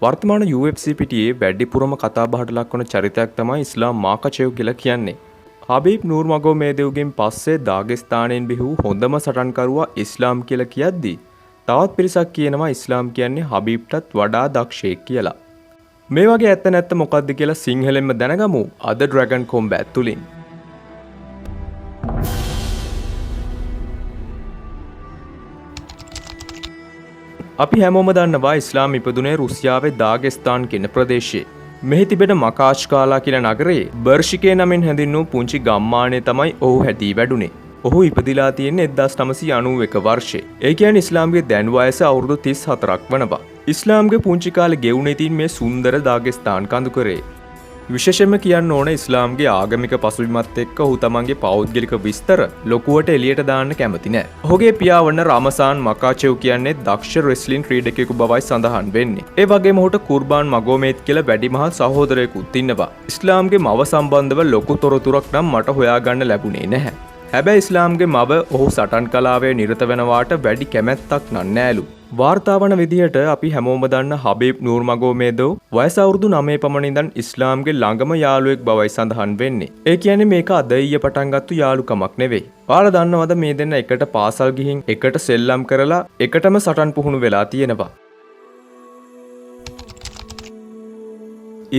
වර්තමාන UFC පිටියේ වැඩිපුරම කතාබහට ලක්වන චරිතයක් තමයි ඉස්ලාම් මාකචෙව් කියලා කියන්නේ. හබීබ් නූර්මගෝමේදෙව්ගෙන් පස්සේ දාගෙස්තානයෙන් බිහි වූ හොඳම සටන්කරුවා ඉස්ලාම් කියලා කියද්දී තවත් පිරිසක් කියනවා ඉස්ලාම් කියන්නේ හබීබ්ටත් වඩා දක්ෂයෙක් කියලා. මේ වගේ ඇත්ත නැත්ත මොකද්ද කියලා සිංහලෙන්ම දැනගමු අද ඩ්‍රැගන් කොම්බැට් තුලින්. අපි හැමෝම දන්නවා ඉස්ලාම් ඉපදුනේ රුසියාවේ දාගෙස්තාන් කියන ප්‍රදේශයේ. මෙහි තිබෙන මකාෂ්කාලා කියන නගරයේ බර්ෂිකේ නමින් හැඳින්වූ පුංචි ගම්මානයේ තමයි ඔහු හැදී වැඩුණේ. ඔහු ඉපදිලා තියෙන්නේ 1991 වර්ෂයේ. ඒ කියන්නේ ඉස්ලාම්ගේ දැන් වයස අවුරුදු 34ක් වනවා. ඉස්ලාම්ගේ පුංචි කාලේ ගෙවුනේ තින් මේ සුන්දර දාගෙස්තාන් කඳුකරේ. විශේෂයෙන්ම කියන්න ඕන ඉස්ලාම්ගේ ආගමික පසුබිමත් එක්ක ඔහු තමන්ගේ පෞද්ගලික විස්තර ලොකුවට එළියට දාන්න කැමති නෑ. ඔහුගේ පියා වන රමසාන් මකාචෙව් කියන්නේ දක්ෂ රෙස්ලින් ක්‍රීඩකයෙකු බවයි සඳහන් වෙන්නේ. ඒ වගේම ඔහුට කුර්බාන් මගෝමේත් කියලා වැඩිමහල් සහෝදරයෙකුත් ඉන්නවා. ඉස්ලාම්ගේ මව සම්බන්ධව ලොකු තොරතුරක් නම් මට හොයාගන්න ලැබුණේ නැහැ. හැබැයි ඉස්ලාම්ගේ මව ඔහු සටන් කලාවේ නිරත වෙනවාට වැඩි කැමැත්තක් නෑලු. වාර්තාවන විදිහට අපි හැමෝම දන්න හබීබ් නූර්මගෝමේදොව් වයස අවුරුදු 9 පමණ ඉඳන් ඉස්ලාම්ගේ ළඟම යාළුවෙක් බවයි සඳහන් වෙන්නේ. ඒ කියන්නේ මේක අද ඊයේ පටන් ගත්තු යාළුකමක් නෙවෙයි. ඔයාලා දන්නවද මේ දෙන්න එකට පාසල් ගිහින් එකට සෙල්ලම් කරලා එකටම සටන් පුහුණු වෙලා තියෙනවා.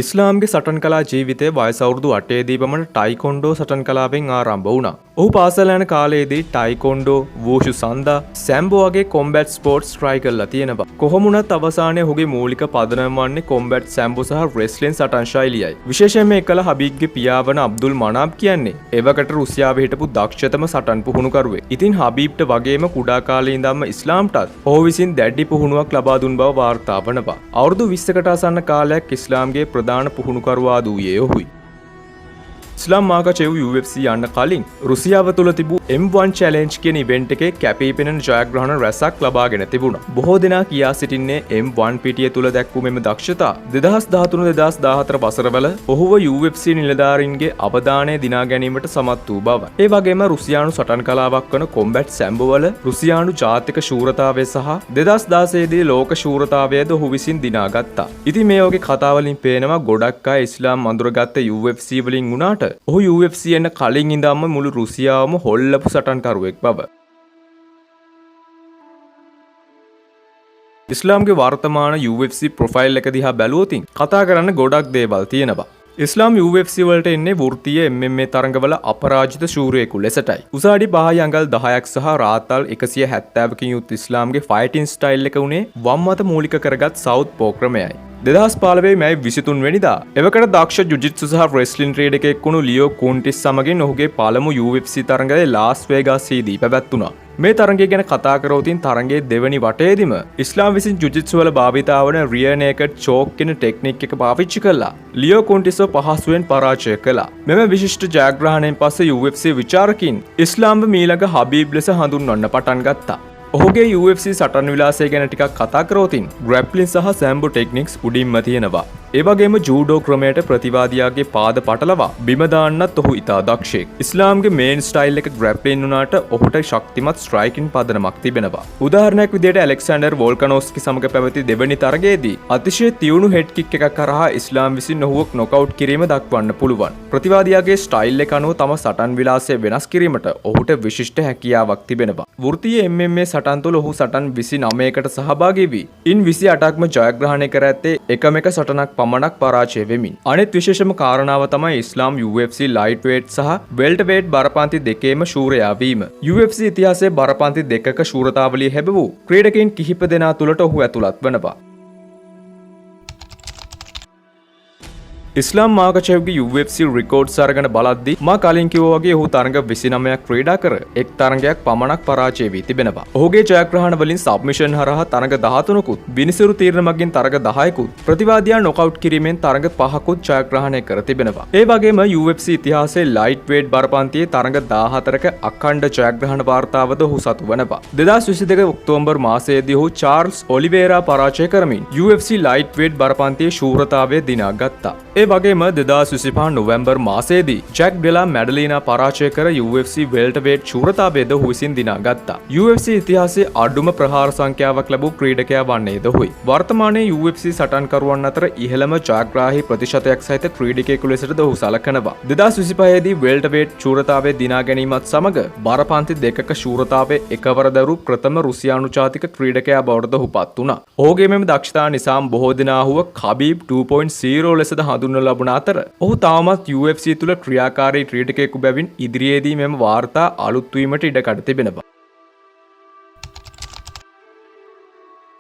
ඉස්ලාම්ගේ සටන් කලා ජීවිතයේ වයස අවුරුදු 8 දී පමණ ටයිකොන්ඩෝ සටන් කලාවෙන් ආරම්භ වුණා. ඔහු පාසල යන කාලයේදී ටයිකොන්ඩෝ, වූෂු සන්දා, සැම්බෝ වගේ කොම්බැට් ස්පෝර්ට්ස් try කරලා තියෙනවා. කොහොම වුණත් අවසානයේ ඔහුගේ මූලික පදනම වන්නේ කොම්බැට් සැම්බෝ සහ රෙස්ලින් සටන් ශෛලියයි. විශේෂයෙන්ම එකල හබීබ්ගේ පියා වන අබ්දුල් මනාබ් කියන්නේ එවකට රුසියාවේ හිටපු දක්ෂතම සටන් පුහුණුකරුවෙක්. ඉතින් හබීබ්ට වගේම කුඩා කාලේ ඉඳන්ම ඉස්ලාම්ටත් ඔහු විසින් දැඩි පුහුණුවක් ලබා දුන් බව වාර්තා වනවා. අවුරුදු 20කට ආසන්න කාලයක් ඉස්ලාම්ගේ ප්‍රධාන පුහුණුකරුවා වූයේ ඔහුයි. ඉස්ලාම් මාකචෙව් UFC යන්න කලින් රුසියාව තුළ තිබූ M1 Challenge කියන ඉවෙන්ට් එකේ කැපී පෙනෙන ජයග්‍රහණ රැසක් ලබාගෙන තිබුණා. බොහෝ දෙනා කියා සිටින්නේ M1 පිටිය තුළ දැක්වූ මෙම දක්ෂතා 2013-2014 වසරවල ඔහුව UFC නිලධාරීන්ගේ අවධානය දිනා ගැනීමට සමත් වූ බව. ඒ වගේම රුසියානු සටන් කලාවක් වන කොම්බැට් සැම්බෝ වල රුසියානු ජාතික ශූරතාවය සහ 2016 දී ලෝක ශූරතාවයද ඔහු විසින් දිනාගත්තා. ඉතින් මේ වගේ කතා වලින් පේනවා ගොඩක් අය ඉස්ලාම් අඳුරගත්ත UFC වලින් වුණාට ඔහු UFC එන්න කලින් ඉඳන්ම මුළු රුසියාවම හොල්ලපු සටන්කරුවෙක් බව. ඉස්ලාම්ගේ වර්තමාන UFC ප්‍රොෆයිල් එක දිහා බැලුවොතින් කතා කරන්න ගොඩක් දේවල් තියෙනවා. ඉස්ලාම් UFC වලට එන්නේ වෘත්තීය MMA තරඟවල අපරාජිත ශූරයෙකු ලෙසටයි. උසාඩි 5 අඟල් 10ක් සහ රාතල් 170කින් යුත් ඉස්ලාම්ගේ ෆයිටින් ස්ටයිල් එක උනේ වම් අත මූලික කරගත් සවුත්පෝ ක්‍රමයයි. 2015 මැයි 23 වෙනිදා එවකට දක්ෂ ජුජිත්සු සහ රෙස්ලින් ක්‍රීඩකයෙක් වුණු ලියෝ කූන්ටිස් සමගින් ඔහුගේ පළමු UFC තරඟය ලාස් වේගාස්දී පැවැත්වුණා. මේ තරඟය ගැන කතා කරවතින් තරඟයේ දෙවැනි වටේදීම ඉස්ලාම් විසින් ජුජිත්සු වල භාවිතා වන රියර් නේකඩ් චෝක් කියන ටෙක්නික් එක පාවිච්චි කළා. ලියෝ කූන්ටිස්ව පහසුවෙන් පරාජය කළා. මෙම විශිෂ්ට ජයග්‍රහණයෙන් පස්සේ UFC විචාරකින් ඉස්ලාම්ව මීළඟ හබීබ් ලෙස හඳුන්වන්න පටන් ගත්තා. ඔහුගේ UFC සටන් විලාසය ගැන ටිකක් කතා කරවතින් ග්‍රැප්ලින් සහ සැම්බෝ ටෙක්නික්ස් උඩින්ම තියෙනවා. ඒ වගේම ජූඩෝ ක්‍රමයට ප්‍රතිවාදියාගේ පාද පටලවා බිම දාන්නත් ඔහු ඉතා දක්ෂයෙක්. ඉස්ලාම්ගේ මේන් ස්ටයිල් එක ග්‍රැප්ලින් වුණාට ඔහුට ශක්තිමත් ස්ට්‍රයිකින් පදනමක් තිබෙනවා. උදාහරණයක් විදිහට ඇලෙක්සැන්ඩර් වෝල්කනොව්ස්කි සමග පැවති දෙවැනි තරගයේදී අතිශය තියුණු හෙඩ් කික් එකක් කරහා ඉස්ලාම් විසින් ඔහුව නොකවුට් කිරීම දක්වන්න පුළුවන්. ප්‍රතිවාදියාගේ ස්ටයිල් එක අනුව තම සටන් විලාසය වෙනස් කිරීමට ඔහුට විශිෂ්ට හැකියාවක් තිබෙනවා. වෘත්තීය MMA සටන් තුළ ඔහු සටන් 29කට සහභාගී වී ඉන් 28ක්ම ජයග්‍රහණය කර ඇත්තේ එකම එක සටනක් පමණක් පරාජය වෙමින්. අනෙත් විශේෂම කාරණාව තමයි ඉස්ලාම් UFC ලයිට් වේට් සහ වෙල්ට් වේට් බරපන්ති දෙකේම ශූරයා වීම. UFC ඉතිහාසයේ බරපන්ති දෙකක ශූරතාවලිය හැබවූ ක්‍රීඩකයන් කිහිප දෙනා තුළට ඔහු ඇතුළත් වෙනවා. ඉස්ලාම් මාකචෙව්ගේ UFC රිකෝඩ්ස් අරගෙන බලද්දී මා කලින් කිව්වා වගේ ඔහු තරඟ 29ක් ක්‍රීඩා කර එක් තරඟයක් පමණක් පරාජය වී තිබෙනවා. ඔහුගේ ජයග්‍රහණ වලින් සබ්මිෂන් හරහා තරඟ 13කුත් විනිසුරු තීරණ මගින් තරඟ 10කුත් ප්‍රතිවාදියා නොකවුට් කිරීමෙන් තරඟ 5කුත් ජයග්‍රහණය කර තිබෙනවා. ඒ වගේම UFC ඉතිහාසයේ ලයිට් වේට් බරපන්තියේ තරඟ 14ක අඛණ්ඩ ජයග්‍රහණ වාර්තාවද ඔහු සතු වෙනවා. 2022 ඔක්තෝබර් මාසයේදී ඔහු චාල්ස් ඔලිවේරා පරාජය කරමින් UFC ලයිට් වේට් බරපන්තියේ ශූරතාවය දිනාගත්තා. ඒ වගේම 2025 නොවැම්බර් මාසයේදී ජැක් ඩෙලා මැඩලීනා පරාජය කර UFC වෙල්ටර්වේට් ශූරතාවයද ඔහු විසින් දිනාගත්තා. UFC ඉතිහාසයේ අඩුම ප්‍රහාර සංඛ්‍යාවක් ලැබූ ක්‍රීඩකයා වන්නේද ඔහුයි. වර්තමානයේ UFC සටන්කරුවන් අතර ඉහළම ජයග්‍රාහී ප්‍රතිශතයක් සහිත ක්‍රීඩකයෙකු ලෙසද ඔහු සලකනවා. 2025 දී වෙල්ටර්වේට් ශූරතාවයේ දිනා ගැනීමත් සමග බරපන්ති දෙකක ශූරතාවයේ එකවර දරු ප්‍රථම රුසියානු ජාතික ක්‍රීඩකයා බවට ඔහු පත් වුණා. ඔහුගේ මෙම දක්ෂතා නිසාම බොහෝ දෙනා ඔහුව කබීබ් 2.0 ලෙසද හඳුන්වන ලබන අතර ඔහු තාමත් UFC තුල ක්‍රියාකාරී ක්‍රීඩකයෙකු බැවින් ඉදිරියේදී මෙම වාර්තා අලුත් වීමට ඉඩකඩ තිබෙනවා.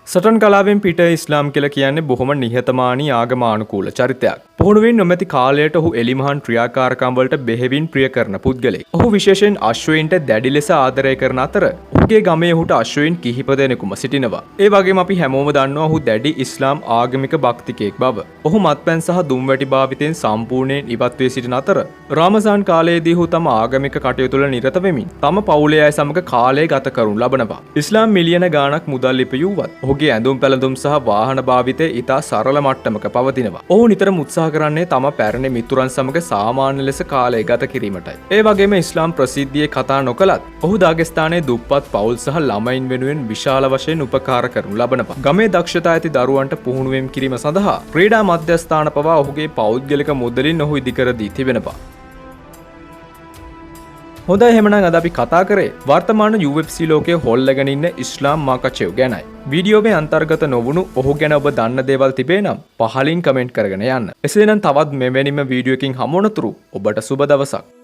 සටන් කලාවෙන් පිට ඉස්ලාම් කියලා කියන්නේ බොහොම නිහතමානී ආගමානුකූල චරිතයක්. පුහුණුවෙන් නොමැති කාලයට ඔහු එලිමහන් ක්‍රියාකාරකම් වලට බෙහෙවින් ප්‍රිය කරන පුද්ගලෙක්. ඔහු විශේෂයෙන් අශ්වයින්ට දැඩි ලෙස ආදරය කරන අතර ඔහුගේ ගමේ ඔහුට අශ්වයින් කිහිප දෙනෙකුම සිටිනවා. ඒ වගේම අපි හැමෝම දන්නවා ඔහු දැඩි ඉස්ලාම් ආගමික භක්තිකයෙක් බව. ඔහු මත්පැන් සහ දුම්වැටි භාවිතයෙන් සම්පූර්ණයෙන් ඉවත් වී සිටින අතර රාමසාන් කාලයේදී ඔහු තම ආගමික කටයුතු වල නිරත වෙමින් තම පවුලේ අය සමග කාලය ගත කරනු ලබනවා. ඉස්ලාම් මිලියන ගාණක් මුදල් ඉපයුවත් ඔහුගේ ඇඳුම් පැළඳුම් සහ වාහන භාවිතය ඉතා සරල මට්ටමක පවතිනවා. ඔහු නිතරම උත්සාහ කරන්නේ තම පැරණි මිතුරන් සමග සාමාන්‍ය ලෙස කාලය ගත කිරීමටයි. ඒ වගේම ඉස්ලාම් ප්‍රසිද්ධියේ කතා නොකලත් ඔහු දාගෙස්ථානයේ දුප්පත් පවුල් සහ ළමයින් වෙනුවෙන් විශාල වශයෙන් උපකාර කරනු ලබනවා. ගමේ දක්ෂතා ඇති දරුවන්ට පුහුණුවීම් කිරීම සඳහා ක්‍රීඩා මධ්‍යස්ථාන පවා ඔහුගේ පෞද්ගලික මුදලින් ඔහු ඉදිකර දී තිබෙනවා. හොඳයි එහෙනම් අද අපි කතා කරේ වර්තමාන UFC ලෝකයේ හොල්ලගෙන ඉන්න ඉස්ලාම් මාකචෙව් ගැනයි. වීඩියෝවේ අන්තර්ගත නොවුණු ඔහු ගැන ඔබ දන්න දේවල් තිබේ නම් පහලින් කමෙන්ට් කරගෙන යන්න. එසේනම් තවත් මෙවැනිම වීඩියෝ එකකින් හමු වනතුරු ඔබට සුබ දවසක්.